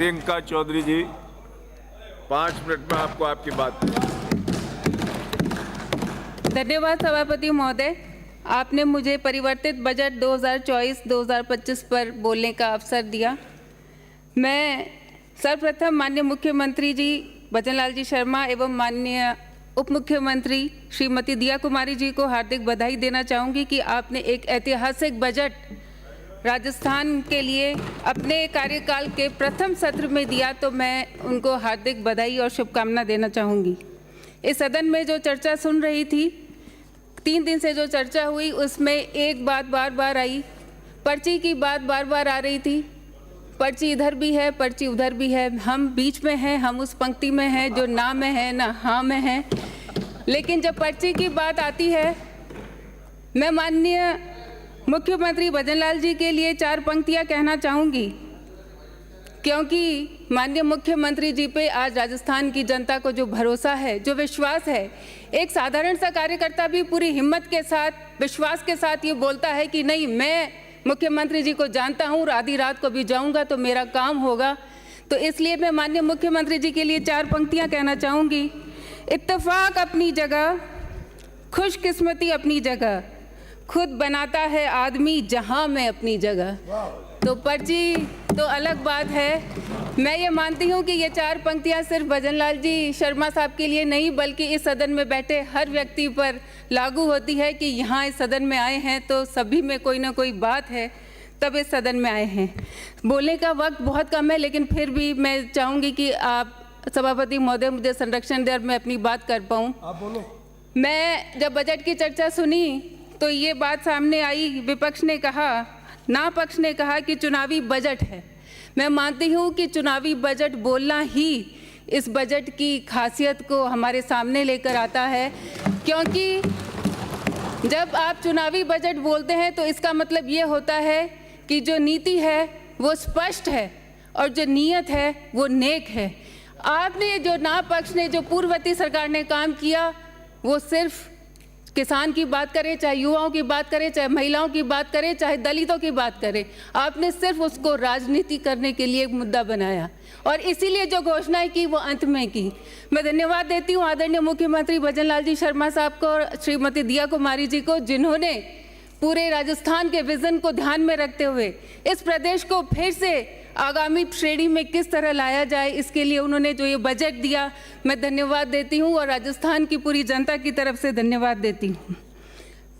प्रियंका चौधरी जी 5 minute में आपको आपकी बात। धन्यवाद सभापति महोदय, आपने मुझे परिवर्तित बजट 2024-2025 पर बोलने का अवसर दिया। मैं सर्वप्रथम माननीय मुख्यमंत्री जी भजनलाल जी शर्मा एवं माननीय उप मुख्यमंत्री श्रीमती दिया कुमारी जी को हार्दिक बधाई देना चाहूँगी कि आपने एक ऐतिहासिक बजट राजस्थान के लिए अपने कार्यकाल के प्रथम सत्र में दिया, तो मैं उनको हार्दिक बधाई और शुभकामना देना चाहूँगी। इस सदन में जो चर्चा सुन रही थी, 3 दिन से जो चर्चा हुई, उसमें एक बात बार बार आई, पर्ची की बात बार बार आ रही थी। पर्ची इधर भी है, पर्ची उधर भी है, हम बीच में हैं, हम उस पंक्ति में हैं जो ना में है ना हाँ में है। लेकिन जब पर्ची की बात आती है, मैं माननीय मुख्यमंत्री भजनलाल जी के लिए 4 पंक्तियां कहना चाहूँगी, क्योंकि माननीय मुख्यमंत्री जी पे आज राजस्थान की जनता को जो भरोसा है, जो विश्वास है, एक साधारण सा कार्यकर्ता भी पूरी हिम्मत के साथ, विश्वास के साथ ये बोलता है कि नहीं, मैं मुख्यमंत्री जी को जानता हूँ और आधी रात को भी जाऊँगा तो मेरा काम होगा। तो इसलिए मैं माननीय मुख्यमंत्री जी के लिए 4 पंक्तियाँ कहना चाहूँगी। इत्तेफाक अपनी जगह, खुशकिस्मती अपनी जगह, खुद बनाता है आदमी जहां में अपनी जगह। तो पर्ची तो अलग बात है। मैं ये मानती हूँ कि ये 4 पंक्तियाँ सिर्फ भजनलाल जी शर्मा साहब के लिए नहीं, बल्कि इस सदन में बैठे हर व्यक्ति पर लागू होती है कि यहाँ इस सदन में आए हैं तो सभी में कोई ना कोई बात है, तब इस सदन में आए हैं। बोलने का वक्त बहुत कम है, लेकिन फिर भी मैं चाहूँगी कि आप सभापति महोदय मुझे संरक्षण दें और मैं अपनी बात कर पाऊँ। आप बोलो। मैं जब बजट की चर्चा सुनी तो ये बात सामने आई, विपक्ष ने कहा, ना पक्ष ने कहा कि चुनावी बजट है। मैं मानती हूँ कि चुनावी बजट बोलना ही इस बजट की खासियत को हमारे सामने लेकर आता है, क्योंकि जब आप चुनावी बजट बोलते हैं तो इसका मतलब ये होता है कि जो नीति है वो स्पष्ट है और जो नीयत है वो नेक है। आपने जो ना पक्ष ने, जो पूर्ववर्ती सरकार ने काम किया, वो सिर्फ किसान की बात करें, चाहे युवाओं की बात करें, चाहे महिलाओं की बात करें, चाहे दलितों की बात करें, आपने सिर्फ उसको राजनीति करने के लिए एक मुद्दा बनाया और इसीलिए जो घोषणाएं की वो अंत में की। मैं धन्यवाद देती हूँ आदरणीय मुख्यमंत्री भजनलाल जी शर्मा साहब को और श्रीमती दिया कुमारी जी को, जिन्होंने पूरे राजस्थान के विजन को ध्यान में रखते हुए इस प्रदेश को फिर से आगामी श्रेणी में किस तरह लाया जाए, इसके लिए उन्होंने जो ये बजट दिया, मैं धन्यवाद देती हूँ और राजस्थान की पूरी जनता की तरफ से धन्यवाद देती हूँ।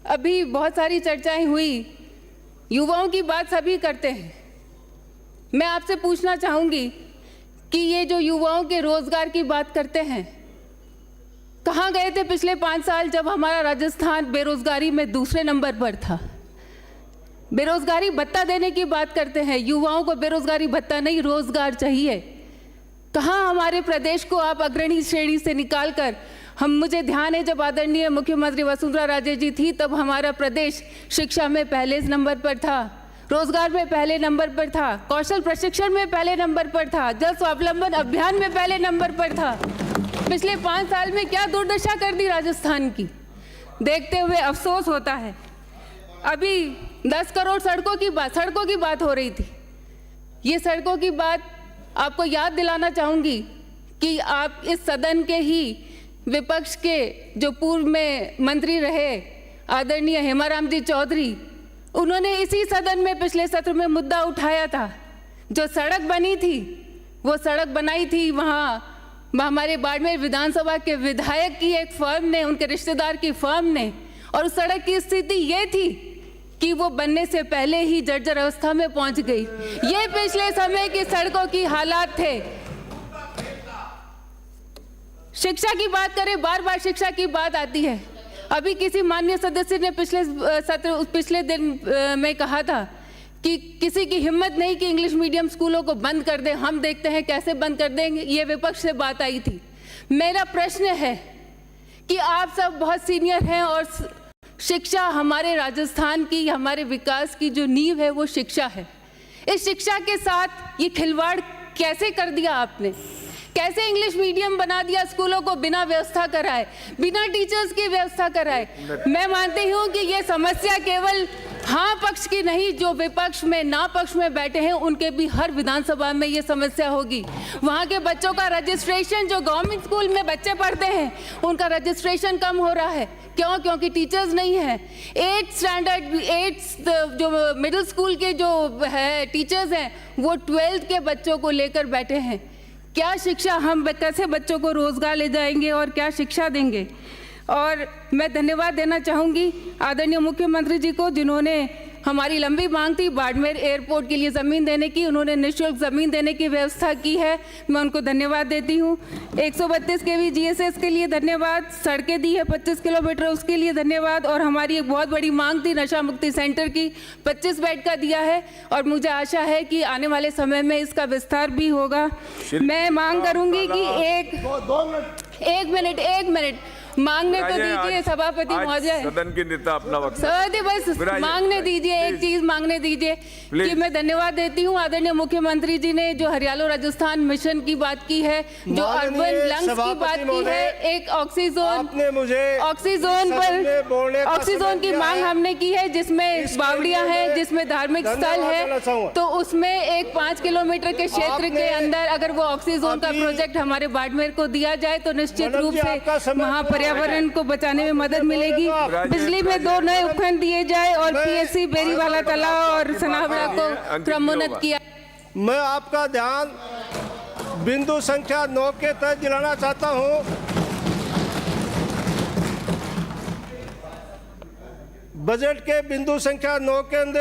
अभी बहुत सारी चर्चाएं हुई, युवाओं की बात सभी करते हैं। मैं आपसे पूछना चाहूँगी कि ये जो युवाओं के रोजगार की बात करते हैं, कहाँ गए थे पिछले 5 साल जब हमारा राजस्थान बेरोजगारी में दूसरे नंबर पर था? बेरोजगारी भत्ता देने की बात करते हैं, युवाओं को बेरोजगारी भत्ता नहीं, रोजगार चाहिए। कहाँ हमारे प्रदेश को आप अग्रणी श्रेणी से निकालकर, मुझे ध्यान है जब आदरणीय मुख्यमंत्री वसुंधरा राजे जी थी तब हमारा प्रदेश शिक्षा में पहले नंबर पर था, रोजगार में पहले नंबर पर था, कौशल प्रशिक्षण में पहले नंबर पर था, जल स्वावलंबन अभियान में पहले नंबर पर था। पिछले 5 साल में क्या दुर्दशा कर दी राजस्थान की, देखते हुए अफसोस होता है। अभी 10 करोड़ सड़कों की बात हो रही थी। ये सड़कों की बात आपको याद दिलाना चाहूँगी कि आप इस सदन के ही विपक्ष के जो पूर्व में मंत्री रहे आदरणीय हेमाराम जी चौधरी, उन्होंने इसी सदन में पिछले सत्र में मुद्दा उठाया था। जो सड़क बनी थी वो सड़क बनाई थी वहाँ हमारे बाड़मेर विधानसभा के विधायक की एक फर्म ने, उनके रिश्तेदार की फर्म ने, और उस सड़क की स्थिति ये थी कि वो बनने से पहले ही जर्जर अवस्था में पहुंच गई। ये पिछले समय की सड़कों की हालात थे। शिक्षा की बात करें, बार बार शिक्षा की बात आती है। अभी किसी माननीय सदस्य ने पिछले दिन में कहा था कि किसी की हिम्मत नहीं कि इंग्लिश मीडियम स्कूलों को बंद कर दें, हम देखते हैं कैसे बंद कर देंगे। ये विपक्ष से बात आई थी। मेरा प्रश्न है कि आप सब बहुत सीनियर हैं और शिक्षा हमारे राजस्थान की, हमारे विकास की जो नींव है वो शिक्षा है। इस शिक्षा के साथ ये खिलवाड़ कैसे कर दिया आपने? कैसे इंग्लिश मीडियम बना दिया स्कूलों को बिना व्यवस्था कराए, बिना टीचर्स की व्यवस्था कराए। मैं मानती हूँ कि ये समस्या केवल हाँ पक्ष की नहीं, जो विपक्ष में ना पक्ष में बैठे हैं उनके भी हर विधानसभा में ये समस्या होगी। वहाँ के बच्चों का रजिस्ट्रेशन, जो गवर्नमेंट स्कूल में बच्चे पढ़ते हैं उनका रजिस्ट्रेशन कम हो रहा है। क्यों? क्योंकि टीचर्स नहीं है। 8th जो मिडिल स्कूल के जो है टीचर्स हैं वो 12th के बच्चों को लेकर बैठे हैं। क्या शिक्षा, हम कैसे बच्चों को रोजगार ले जाएंगे और क्या शिक्षा देंगे? और मैं धन्यवाद देना चाहूँगी आदरणीय मुख्यमंत्री जी को, जिन्होंने हमारी लंबी मांग थी बाड़मेर एयरपोर्ट के लिए ज़मीन देने की, उन्होंने निःशुल्क ज़मीन देने की व्यवस्था की है। मैं उनको धन्यवाद देती हूँ। 132 kV GSS के लिए धन्यवाद, सड़कें दी है 25 किलोमीटर, उसके लिए धन्यवाद। और हमारी एक बहुत बड़ी मांग थी नशा मुक्ति सेंटर की, 25 बेड का दिया है और मुझे आशा है कि आने वाले समय में इसका विस्तार भी होगा। मैं मांग करूँगी कि एक मिनट मांगने तो दीजिए सभापति महोदय, सदन की नेता अपना वक्त सर बस मांगने दीजिए, एक चीज मांगने दीजिए कि मैं धन्यवाद देती हूँ आदरणीय मुख्यमंत्री जी ने जो हरियाणा राजस्थान मिशन की बात की है, जो अर्बन लंग्स की बात की है, एक ऑक्सीजोन पर ऑक्सीजोन की मांग हमने की है, जिसमें बावड़ियां हैं, जिसमें धार्मिक स्थल है, तो उसमें एक 5 किलोमीटर के क्षेत्र के अंदर अगर वो ऑक्सीजोन का प्रोजेक्ट हमारे बाड़मेर को दिया जाए तो निश्चित रूप से वहाँ पर्यावरण को बचाने में मदद मिलेगी। बिजली में 2 नए उपखंड दिए जाए और PSC बेरीवाला तालाब और सनावड़ा को क्रमोन्नत किया। मैं आपका ध्यान बिंदु संख्या 9 के तहत दिलाना चाहता हूं। बजट के बिंदु संख्या 9 के अंदर